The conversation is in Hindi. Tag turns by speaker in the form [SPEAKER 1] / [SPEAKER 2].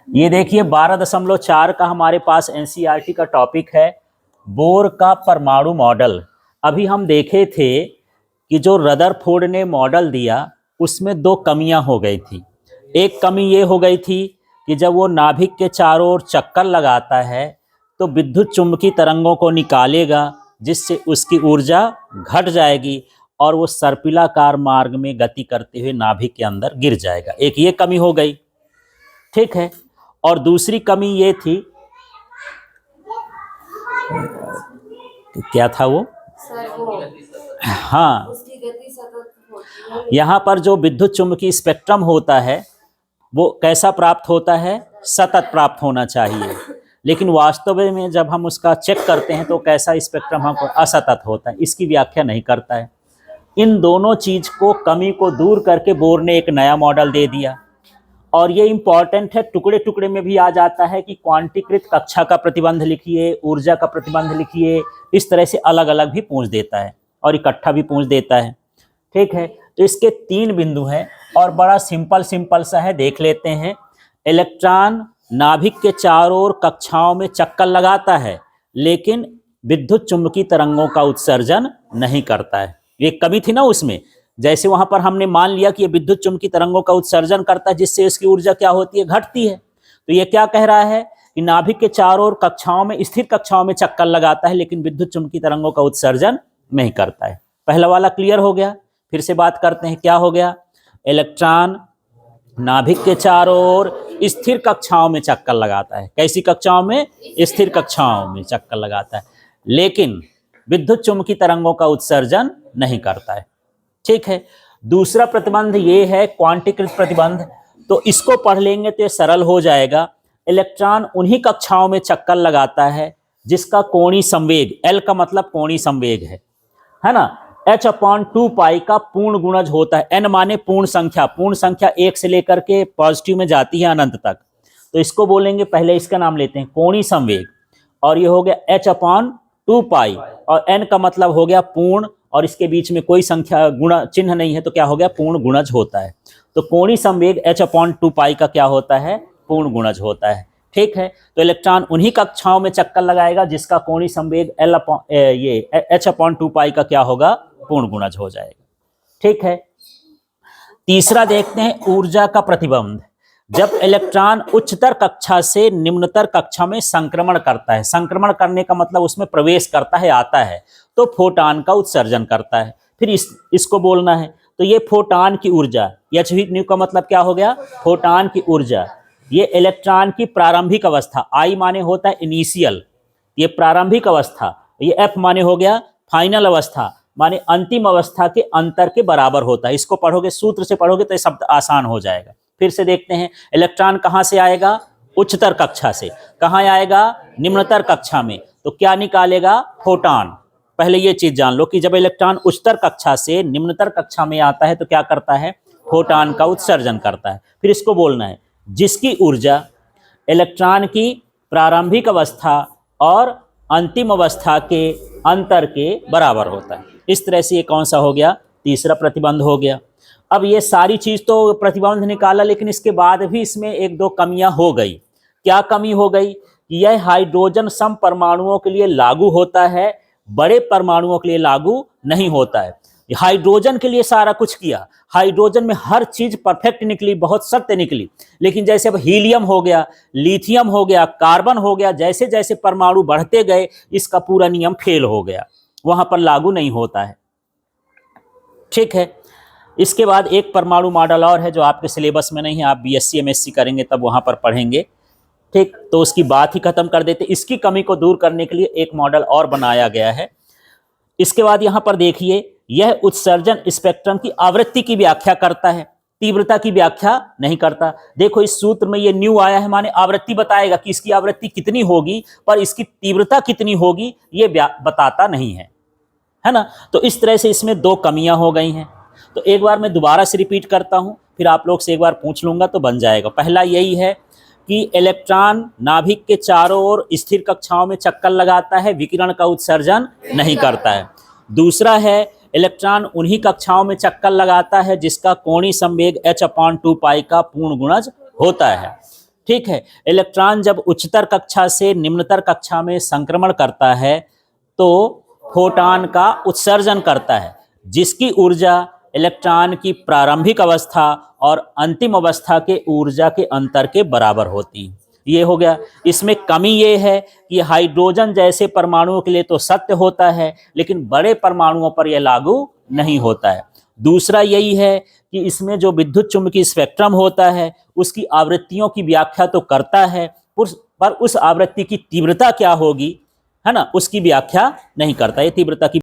[SPEAKER 1] ये देखिए 12.4 का हमारे पास एनसीईआरटी का टॉपिक है, बोर का परमाणु मॉडल। अभी हम देखे थे कि जो रदरफोर्ड ने मॉडल दिया उसमें दो कमियां हो गई थी। एक कमी ये हो गई थी कि जब वो नाभिक के चारों ओर चक्कर लगाता है तो विद्युत चुम्बकीय तरंगों को निकालेगा, जिससे उसकी ऊर्जा घट जाएगी और वो सर्पिलाकार मार्ग में गति करते हुए नाभिक के अंदर गिर जाएगा। एक ये कमी हो गई, ठीक है। और दूसरी कमी ये थी कि क्या था वो, हाँ, उसकी गति सतत होती है। यहाँ पर जो विद्युत चुम्बकीय स्पेक्ट्रम होता है वो कैसा प्राप्त होता है, सतत प्राप्त होना चाहिए, लेकिन वास्तव में जब हम उसका चेक करते हैं तो कैसा स्पेक्ट्रम हमको असतत होता है, इसकी व्याख्या नहीं करता है। इन दोनों चीज को, कमी को दूर करके बोर ने एक नया मॉडल दे दिया। और ये इंपॉर्टेंट है, टुकड़े टुकड़े में भी आ जाता है कि क्वांटीकृत कक्षा का प्रतिबंध लिखिए, ऊर्जा का प्रतिबंध लिखिए, इस तरह से अलग अलग भी पूछ देता है और इकट्ठा भी पूछ देता है, ठीक है। तो इसके 3 बिंदु हैं और बड़ा सिंपल सा है, देख लेते हैं। इलेक्ट्रॉन नाभिक के चारों ओर कक्षाओं में चक्कर लगाता है लेकिन विद्युत चुम्बकीय तरंगों का उत्सर्जन नहीं करता है। ये कमी थी ना उसमें, जैसे वहां पर हमने मान लिया कि ये विद्युत चुम्बकीय तरंगों का उत्सर्जन करता है, जिससे इसकी ऊर्जा क्या होती है, घटती है। तो ये क्या कह रहा है कि नाभिक के चारों ओर कक्षाओं में, स्थिर कक्षाओं में चक्कर लगाता है लेकिन विद्युत चुम्बकीय तरंगों का उत्सर्जन नहीं करता है। पहला वाला क्लियर हो गया। फिर से बात करते हैं, क्या हो गया, इलेक्ट्रॉन नाभिक के चारों ओर स्थिर कक्षाओं में चक्कर लगाता है। कैसी कक्षाओं में, स्थिर कक्षाओं में चक्कर लगाता है, लेकिन विद्युत चुम्बकीय तरंगों का उत्सर्जन नहीं करता है, ठीक है। दूसरा प्रतिबंध ये है क्वांटीकृत प्रतिबंध, तो इसको पढ़ लेंगे तो ये सरल हो जाएगा। इलेक्ट्रॉन उन्हीं कक्षाओं में चक्कर लगाता है जिसका कोणीय संवेग, L का मतलब कोणीय संवेग है ना, h/2π का पूर्ण गुणज होता है। n माने पूर्ण संख्या 1 से लेकर के पॉजिटिव में जाती है अनंत तक, तो इसको बोलेंगे, पहले इसका नाम लेते हैं कोणीय संवेग, और ये हो गया h/2π, और n का मतलब हो गया पूर्ण, और इसके बीच में कोई संख्या गुणा चिन्ह नहीं है तो क्या हो गया, पूर्ण गुणज होता है। तो कोणीय संवेग h/2π का क्या होता है, पूर्ण गुणज होता है, ठीक है। तो इलेक्ट्रॉन उन्हीं कक्षाओं में चक्कर लगाएगा जिसका कोणीय संवेग h/2π का क्या होगा, पूर्ण गुणज हो जाएगा, ठीक है। तीसरा देखते हैं ऊर्जा का प्रतिबंध। जब इलेक्ट्रॉन उच्चतर कक्षा से निम्नतर कक्षा में संक्रमण करता है, संक्रमण करने का मतलब उसमें प्रवेश करता है, आता है, तो फोटॉन का उत्सर्जन करता है। फिर इसको बोलना है, तो ये फोटॉन की ऊर्जा, h का मतलब क्या हो गया, फोटॉन की ऊर्जा। ये इलेक्ट्रॉन की प्रारंभिक अवस्था, I माने होता है इनिशियल, ये प्रारंभिक अवस्था, ये F माने हो गया फाइनल अवस्था, माने अंतिम अवस्था के अंतर के बराबर होता है। इसको पढ़ोगे, सूत्र से पढ़ोगे तो ये शब्द आसान हो जाएगा। फिर से देखते हैं, इलेक्ट्रॉन कहाँ से आएगा, उच्चतर कक्षा से, कहाँ आएगा, निम्नतर कक्षा में, तो क्या निकालेगा, फोटॉन। पहले ये चीज जान लो कि जब इलेक्ट्रॉन उच्चतर कक्षा से निम्नतर कक्षा में आता है तो क्या करता है, फोटॉन का उत्सर्जन करता है। फिर इसको बोलना है जिसकी ऊर्जा इलेक्ट्रॉन की प्रारंभिक अवस्था और अंतिम अवस्था के अंतर के बराबर होता है। इस तरह से ये कौन सा हो गया, तीसरा प्रतिबंध हो गया। अब ये सारी चीज तो प्रतिबंध निकाला, लेकिन इसके बाद भी इसमें 1-2 कमियां हो गई। क्या कमी हो गई, यह हाइड्रोजन सम परमाणुओं के लिए लागू होता है, बड़े परमाणुओं के लिए लागू नहीं होता है। हाइड्रोजन के लिए सारा कुछ किया, हाइड्रोजन में हर चीज परफेक्ट निकली, बहुत सत्य निकली, लेकिन जैसे अब हीलियम हो गया, लिथियम हो गया, कार्बन हो गया, जैसे जैसे परमाणु बढ़ते गए इसका पूरा नियम फेल हो गया, वहां पर लागू नहीं होता है, ठीक है। इसके बाद एक परमाणु मॉडल और है जो आपके सिलेबस में नहीं है, आप बीएससी एमएससी करेंगे तब वहां पर पढ़ेंगे, ठीक। तो उसकी बात ही खत्म कर देते। इसकी कमी को दूर करने के लिए एक मॉडल और बनाया गया है। इसके बाद यहां पर देखिए, यह उत्सर्जन स्पेक्ट्रम की आवृत्ति की व्याख्या करता है, तीव्रता की व्याख्या नहीं करता। देखो इस सूत्र में ये न्यू आया है, माने आवृत्ति बताएगा कि इसकी आवृत्ति कितनी होगी, पर इसकी तीव्रता कितनी होगी ये बताता नहीं है ना। तो इस तरह से इसमें 2 कमियां हो गई हैं। तो एक बार मैं दोबारा से रिपीट करता हूं, फिर आप लोग से एक बार पूछ लूंगा तो बन जाएगा। पहला यही है कि इलेक्ट्रॉन नाभिक के चारों ओर स्थिर कक्षाओं में चक्कर लगाता है, विकिरण का उत्सर्जन नहीं करता है। दूसरा है इलेक्ट्रॉन उन्हीं कक्षाओं में चक्कर लगाता है जिसका कोणीय संवेग h/2π का पूर्ण गुणज होता है, ठीक है। इलेक्ट्रॉन जब उच्चतर कक्षा से निम्नतर कक्षा में संक्रमण करता है तो फोटॉन का उत्सर्जन करता है, जिसकी ऊर्जा इलेक्ट्रॉन की प्रारंभिक अवस्था और अंतिम अवस्था के ऊर्जा के अंतर के बराबर होती है। ये हो गया। इसमें कमी ये है कि हाइड्रोजन जैसे परमाणुओं के लिए तो सत्य होता है, लेकिन बड़े परमाणुओं पर यह लागू नहीं होता है। दूसरा यही है कि इसमें जो विद्युत चुम्बकीय स्पेक्ट्रम होता है उसकी आवृत्तियों की व्याख्या तो करता है, पर उस आवृत्ति की तीव्रता क्या होगी, है ना, उसकी व्याख्या नहीं करता। ये तीव्रता की